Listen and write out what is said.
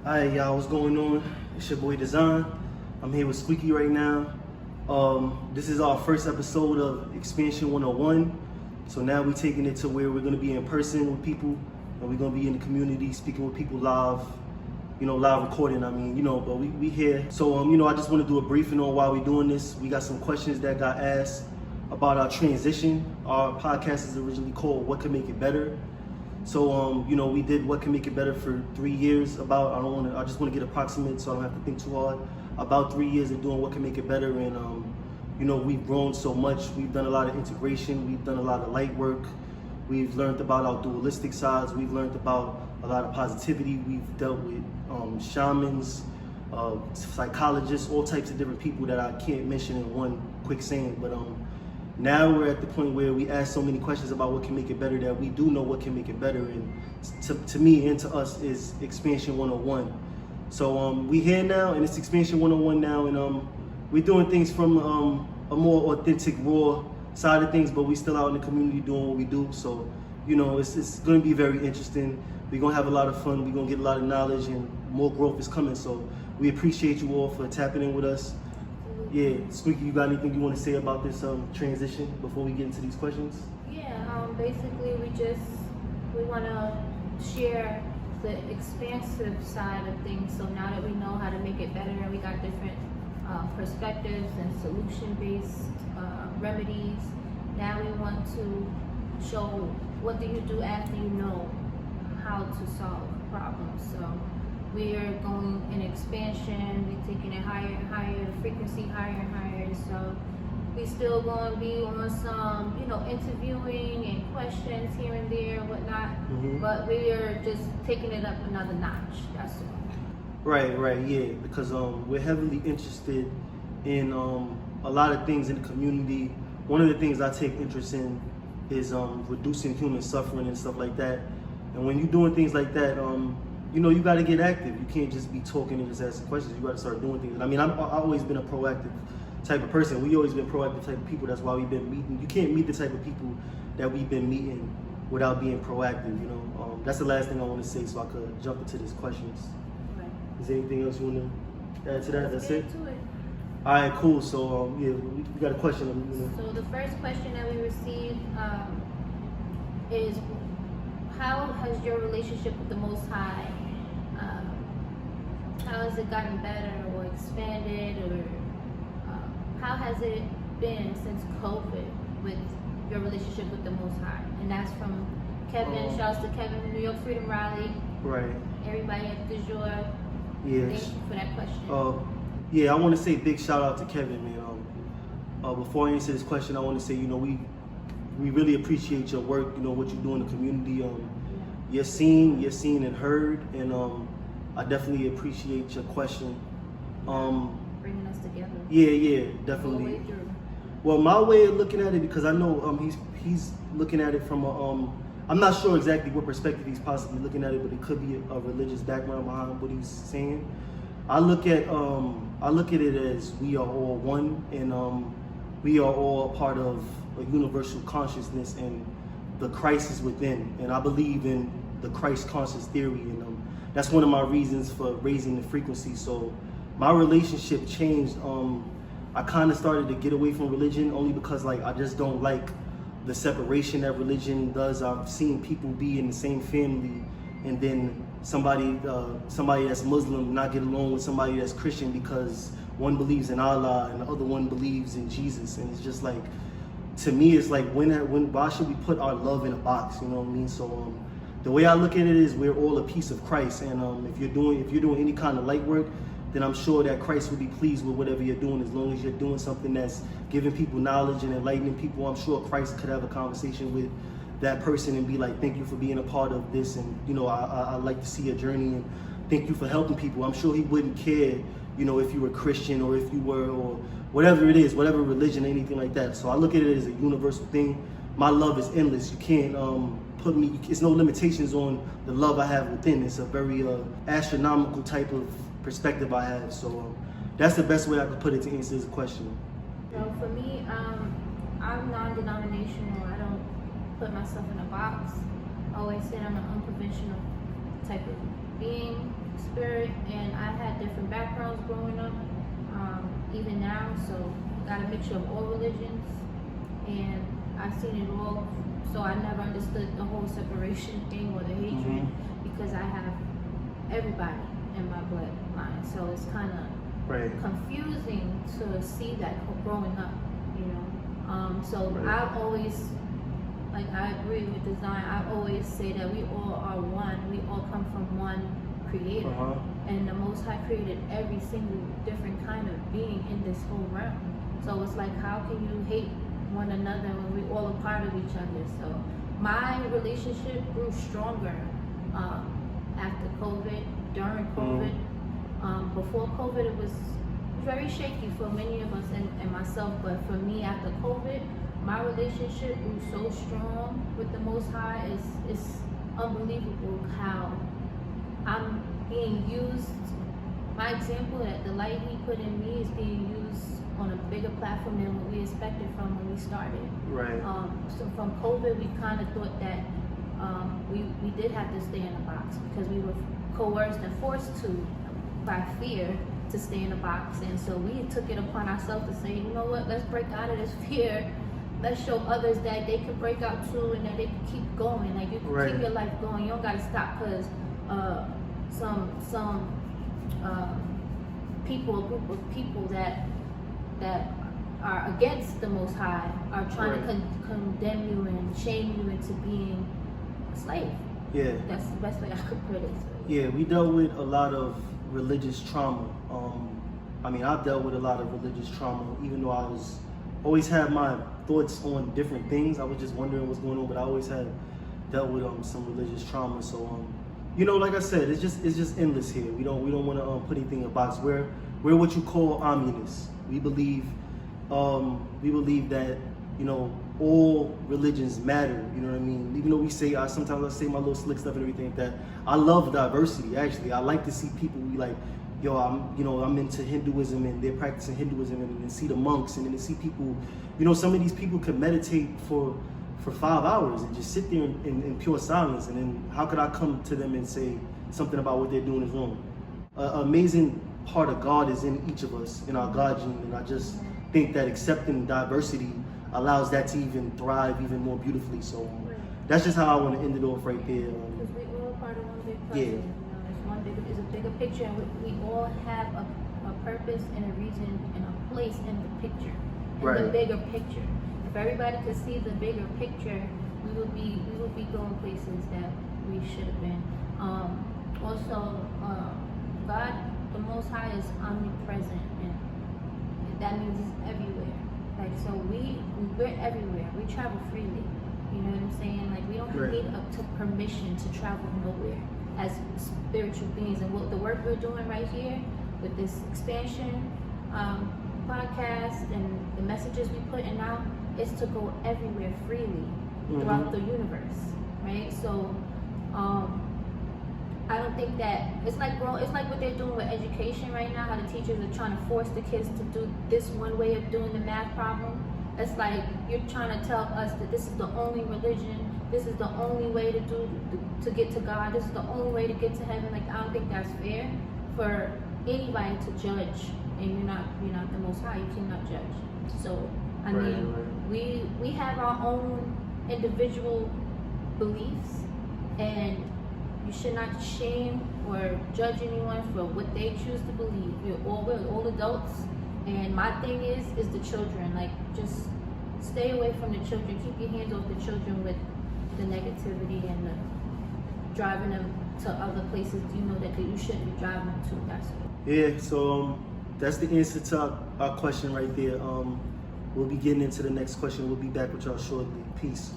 Alright, y'all, what's going on? It's your boy Design. I'm here with Squeaky right now. This is our first episode of Expansion 101. So now we're taking it to where we're going to be in person with people, and we're going to be in the community speaking with people live, live recording, but we here. So, I just want to do a briefing on why we're doing this. We got some questions that got asked about our transition. Our podcast is originally called What Can Make It Better? So, we did What Can Make It Better for 3 years. I just want to get approximate so I don't have to think too hard. About 3 years of doing What Can Make It Better. And, we've grown so much. We've done a lot of integration. We've done a lot of light work. We've learned about our dualistic sides. We've learned about a lot of positivity. We've dealt with shamans, psychologists, all types of different people that I can't mention in one quick saying. But now we're at the point where we ask so many questions about what can make it better that we do know what can make it better. And to me and to us is Expansion 101. So we here now, and it's Expansion 101 now, and we're doing things from a more authentic, raw side of things, but we still out in the community doing what we do. So, it's going to be very interesting. We're going to have a lot of fun. We're going to get a lot of knowledge, and more growth is coming. So we appreciate you all for tapping in with us. Yeah, Squeaky, you got anything you want to say about this transition before we get into these questions? Yeah, basically we want to share the expansive side of things. So now that we know how to make it better and we got different perspectives and solution-based remedies, now we want to show what do you do after you know how to solve problems. So we are going in expansion, we're taking it higher and higher, the frequency higher and higher. So we still going to be on some, interviewing and questions here and there and whatnot. Mm-hmm. But we are just taking it up another notch, that's all. Right, yeah, because we're heavily interested in a lot of things in the community. One of the things I take interest in is reducing human suffering and stuff like that. And when you're doing things like that, you got to get active. You can't just be talking and just asking questions. You got to start doing things. I've always been a proactive type of person. We always been proactive type of people. That's why we've been meeting. You can't meet the type of people that we've been meeting without being proactive. That's the last thing I want to say, so I could jump into these questions. Right. Is there anything else you want to add to that? That's it. To it. All right, cool. So we got a question. So the first question that we received is, how has your relationship with the Most High? How has it gotten better or expanded, or how has it been since COVID with your relationship with the Most High? And that's from Kevin. Shouts to Kevin, New York Freedom Rally. Right. Everybody at the jour. Yes. Thank you for that question. I want to say big shout out to Kevin, man. Before I answer this question, I want to say, we really appreciate your work. What you do in the community. You're seen and heard, and I definitely appreciate your question. Bringing us together. Yeah, definitely. All the way through. Well, my way of looking at it, because I know he's looking at it from I'm not sure exactly what perspective he's possibly looking at it, but it could be a religious background behind what he's saying. I look at it as we are all one, and we are all part of a universal consciousness, and the Christ is within. And I believe in the Christ conscious theory, and that's one of my reasons for raising the frequency. So my relationship changed. I kind of started to get away from religion only because I just don't like the separation that religion does. I've seen people be in the same family, and then somebody that's Muslim not get along with somebody that's Christian because one believes in Allah and the other one believes in Jesus. And it's just to me, it's why should we put our love in a box? You know what I mean? So the way I look at it is we're all a piece of Christ, and if you're doing any kind of light work, then I'm sure that Christ will be pleased with whatever you're doing. As long as you're doing something that's giving people knowledge and enlightening people, I'm sure Christ could have a conversation with that person and be like, thank you for being a part of this, and I like to see your journey, and thank you for helping people. I'm sure he wouldn't care, if you were Christian or if you were, or whatever it is, whatever religion, anything like that. So I look at it as a universal thing. My love is endless. You can't it's no limitations on the love I have within. It's a very astronomical type of perspective I have. So that's the best way I could put it to answer this question. So for me, I'm non-denominational. I don't put myself in a box. I always say I'm an unconventional type of being, spirit, and I had different backgrounds growing up, even now. So got a mixture of all religions, and I've seen it all. So I never understood the whole separation thing or the hatred because I have everybody in my bloodline. So it's kind of confusing to see that growing up, you know. So I've always, like, I agree with design. I always say that we all are one. We all come from one creator. And the Most High created every single different kind of being in this whole realm. So it's like, how can you hate one another when we all a part of each other? So my relationship grew stronger after COVID, during COVID. Before COVID, it was very shaky for many of us and myself. But for me, after COVID, my relationship grew so strong with the Most High. It's unbelievable how I'm being used. My example, that the light He put in me is being used on a bigger platform than what we expected from when we started. So from COVID, we kind of thought that we did have to stay in a box because we were coerced and forced to by fear to stay in a box. And so we took it upon ourselves to say, you know what, let's break out of this fear. Let's show others that they can break out too, and that they can keep going. Like, you can keep your life going. You don't gotta stop because some people, a group of people that are against the Most High are trying to condemn you and shame you into being a slave. Yeah. That's the best way I could put it. Yeah, we dealt with a lot of religious trauma. I mean, I've dealt with a lot of religious trauma, even though I always had my thoughts on different things. I was just wondering what's going on, but I always had dealt with some religious trauma. So you know, like I said, it's just endless here. We don't want to put anything in a box. We're what you call communists. We believe that, you know, all religions matter. You know what I mean? Even though we say, sometimes I say my little slick stuff and everything like that. I love diversity. Actually, I like to see people be like, yo, I'm into Hinduism and they're practicing Hinduism, and then see the monks, and then see people, you know, some of these people could meditate for 5 hours and just sit there in pure silence. And then how could I come to them and say something about what they're doing is wrong? Amazing part of God is in each of us, in our God gene, and I just think that accepting diversity allows that to even thrive even more beautifully. So that's just how I want to end it off right there. Because we all part of one big puzzle. You know, it's a bigger picture, and we all have a purpose and a reason and a place in the picture, in the bigger picture. If everybody could see the bigger picture, we would be going places that we should have been. Also, God, the Most High, is omnipresent, and that means He's everywhere. Like, so we're everywhere. We travel freely. You know what I'm saying? Like, we don't need up to permission to travel nowhere as spiritual beings. And what the work we're doing right here with this expansion podcast and the messages we putting out is to go everywhere freely throughout the universe, right? So I don't think that it's like what they're doing with education right now, how the teachers are trying to force the kids to do this one way of doing the math problem. It's like you're trying to tell us that this is the only religion, this is the only way to get to God, this is the only way to get to heaven. Like, I don't think that's fair for anybody to judge, and you're not the Most High. You cannot judge. So I mean, we have our own individual beliefs, and you should not shame or judge anyone for what they choose to believe. We're all adults, and my thing is the children. Like, just stay away from the children. Keep your hands off the children with the negativity and the driving them to other places you know that you shouldn't be driving them to. That's it. Yeah. So that's the answer to our question right there. We'll be getting into the next question. We'll be back with y'all shortly. Peace.